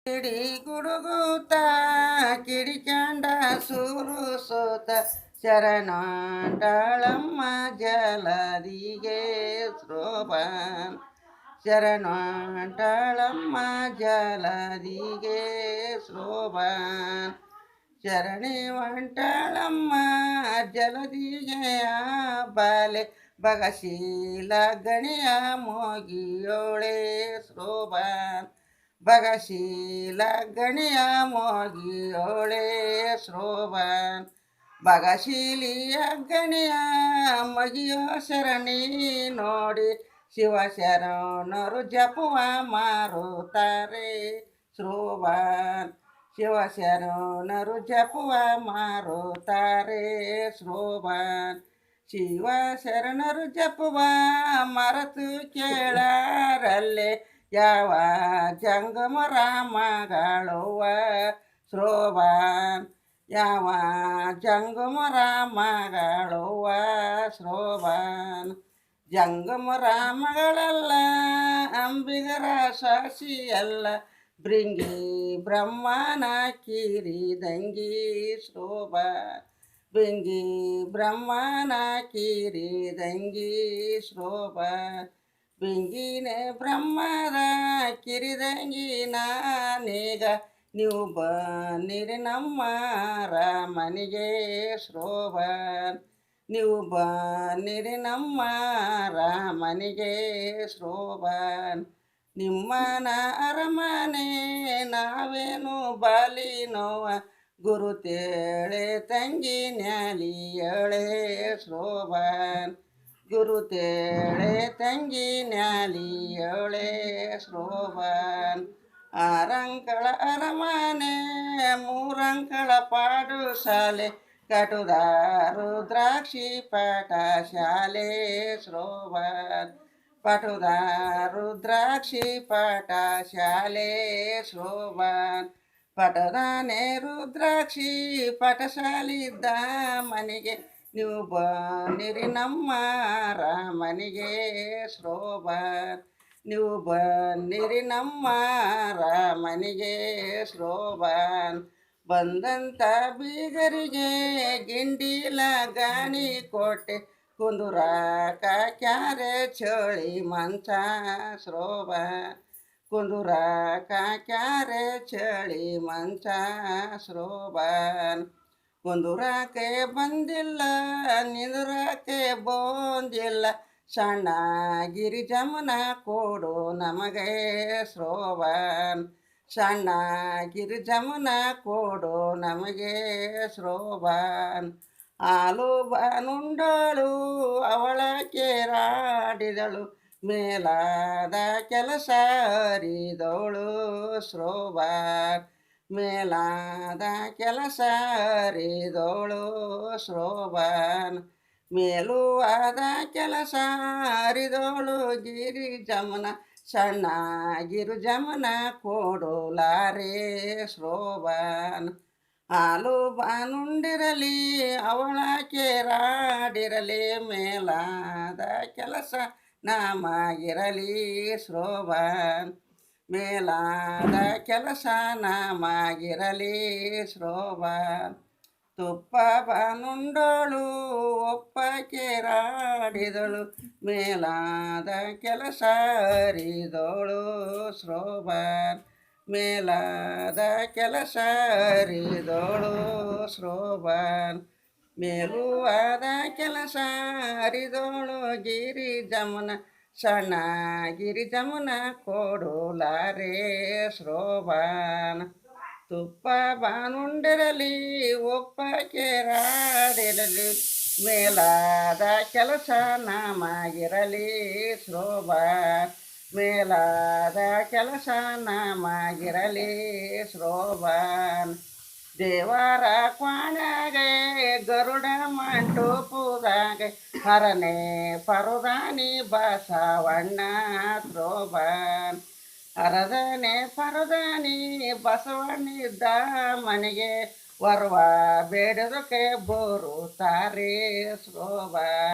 ಕಿಡಿ ಗುಡುಗುತ್ತ ಕಿಡಿಕ್ಯಾಂಡ ಸುರುಸೋತ ಶರಣಾಂಡಾಳಮ್ಮ ಜಲದಿಗೆ ಶೋಭಾನ್ ಶರಣಾಂಡಾಳಮ್ಮ ಜಲದಿಗೆ ಶೋಭಾನ್ ಶರಣಿ ವಂಟಾಳಮ್ಮ ಜಲದಿಗೆಯ ಬಾಲೆ ಬಗಶೀಲ ಗಣಿಯ ಮೋಗಿಯೋಳೆ ಶೋಭಾನ್ ಬಗಶೀಲ ಗಣಿಯ ಮೋಗಿಯೋಳೆ ಶೋಭಾನ್ ಬಗಶೀಲಿಯ ಗಣಿಯ ಮಗಿಯೋ ಶರಣಿ ನೋಡಿ ಶಿವ ಶರಣರು ಜಪುವ ಮಾರುತ್ತಾರೆ ಶೋಭಾನ್ ಶಿವ ಶರಣರು ಜಪುವ ಮಾರುತ್ತಾರೆ ಶೋಭಾನ್ ಶಿವ ಶರಣರು ಜಪುವ ಮರೆತು ಕೇಳಾರಲ್ಲೇ ಯಾವ ಜಂಗಮ ರಾಮಗಳುವ ಶೋಭಾನ್ ಯಾವ ಜಂಗಮ ರಾಮಗಳುವ ಶೋಭಾನ್ ಜಂಗಮ ರಾಮಗಳೆಲ್ಲ ಅಂಬಿಗರ ಸಾಕ್ಷಿಯಲ್ಲ ಭೃಂಗಿ ಬ್ರಹ್ಮನ ಕಿರಿದಂಗಿ ಶೋಭಾನ್ ಭೃಂಗಿ ಬ್ರಹ್ಮನ ಕಿರಿದಂಗಿ ಶೋಭಾನ್ ಬಿಂಗಿನೇ ಬ್ರಹ್ಮದ ಕಿರಿದಂಗಿ ನಾನೀಗ ನೀವು ಬನ್ನಿರಿ ನಮ್ಮ ರಾಮನಿಗೆ ಶೋಭಾನ್ ನೀವು ಬನ್ನಿರಿ ನಮ್ಮ ರಾಮನಿಗೆ ಶೋಭಾನ್ ನಿಮ್ಮನ ಅರಮನೆ ನಾವೇನು ಬಾಲಿನೋವ ಗುರುತೇಳೆ ತಂಗಿ ನ್ಯಾಲಿಯಳೆ ಶೋಭಾನ್ ಗುರುತೇಳೆ ತಂಗಿ ನ್ಯಾಲಿಯಳೆ ಶೋಭಾನ್ ಆರಂಕಳ ಅರಮನೆ ಮೂರಂಕಳ ಪಾಡು ಶಾಲೆ ಕಟುದಾರು ದ್ರಾಕ್ಷಿ ಪಾಠ ಶಾಲೆ ಶೋಭಾನ್ ಪಟುದಾರು ದ್ರಾಕ್ಷಿ ಪಾಠ ಶಾಲೆ ಶೋಭಾನ್ ಪಟದಾನೆ ರುದ್ರಾಕ್ಷಿ ಪಾಠಶಾಲಿದ್ದ ಮನೆಗೆ ನೀವು ಬನ್ನಿರಿ ನಮ್ಮ ರಾಮನಿಗೆ ಶೋಭಾನ್ ನೀವು ಬನ್ನಿರಿ ನಮ್ಮ ರಾಮನಿಗೆ ಶೋಭಾನ್ ಬಂದಂಥ ಬೀಗರಿಗೆ ಗಿಂಡಿಲ ಗಾಣಿ ಕೊಟ್ಟೆ ಕುಂದುರಾಕ ಕ್ಯಾರೆ ಚಳಿ ಮಂಚ ಶೋಭಾನ್ ಕುಂದುರಾಕ ಕ್ಯಾರೆ ಚಳಿ ಮಂಚ ಶೋಭಾನ್ ಕುಂದುರಾಕೆ ಬಂದಿಲ್ಲ ನಿಂದುರಾಕೆ ಬಂದಿಲ್ಲ ಸಣ್ಣ ಗಿರಿಜಮನ ಕೊಡು ನಮಗೆ ಶೋಭಾನ್ ಸಣ್ಣ ಗಿರಿಜಮನ ಕೊಡು ನಮಗೆ ಶೋಭಾನ್ ಹಾಲು ಬಾನುಂಡಳು ಅವಳ ಕೇರಾಡಿದಳು ಮೇಲಾದ ಕೆಲಸ ಅರಿದವಳು ಶೋಭಾನ್ ಮೇಲಾದ ಕೆಲಸ ಅರಿದವಳು ಶೋಭಾನ್ ಮೇಲುವಾದ ಕೆಲಸ ಅರಿದವಳು ಗಿರಿಜಮನ ಸಣ್ಣ ಗಿರಿಜಮನ ಕೊಡಲಾರೆ ಶೋಭಾನ್ ಹಾಲು ಬಾನುಂಡಿರಲಿ ಅವಳ ಕೇರಾಡಿರಲಿ ಮೇಲಾದ ಕೆಲಸ ನಮಗಿರಲಿ ಶೋಭಾನ್ ಮೇಲಾದ ಕೆಲಸ ನಮಗಿರಲಿ ಶೋಭಾನ್ ತುಪ್ಪ ಬಾನುಂಡೋಳು ಒಪ್ಪ ಕೇರಾಡಿದಳು ಮೇಲಾದ ಕೆಲಸ ಅರಿದೋಳು ಶೋಭಾನ್ ಮೇಲಾದ ಕೆಲಸ ಅರಿದೋಳು ಶೋಭಾನ್ ಮೇಲುವಾದ ಕೆಲಸ ಅರಿದೋಳು ಗಿರಿಜಮನ ಸಣ್ಣ ಗಿರಿಜಮನ ಕೊಡಲಾರೆ ಶೋಭಾನ್ ತುಪ್ಪ ಬಾನುಂಡಿರಲಿ ಒಪ್ಪ ಕೇರಾಡಿರಲಿ ಮೇಲಾದ ಕೆಲಸ ನಮಗಿರಲಿ ಶೋಭಾನ್ ಮೇಲಾದ ಕೆಲಸ ನಮಗಿರಲಿ ಶೋಭಾನ್ ದೇವರ ಕ್ವಾಣಗೆ ಗರುಡ ಮಂಟಪದಾಗೆ ಹರನೆ ಪರುದಾನಿ ಬಸವಣ್ಣ ಶೋಭಾನ್ ಹರದನೆ ಪರದಾನಿ ಬಸವಣ್ಣಿದ್ದ ಮನೆಗೆ ವರ್ವ ಬೇಡದಕ್ಕೆ ಬರುತ್ತಾರೆ ಶೋಭಾನ್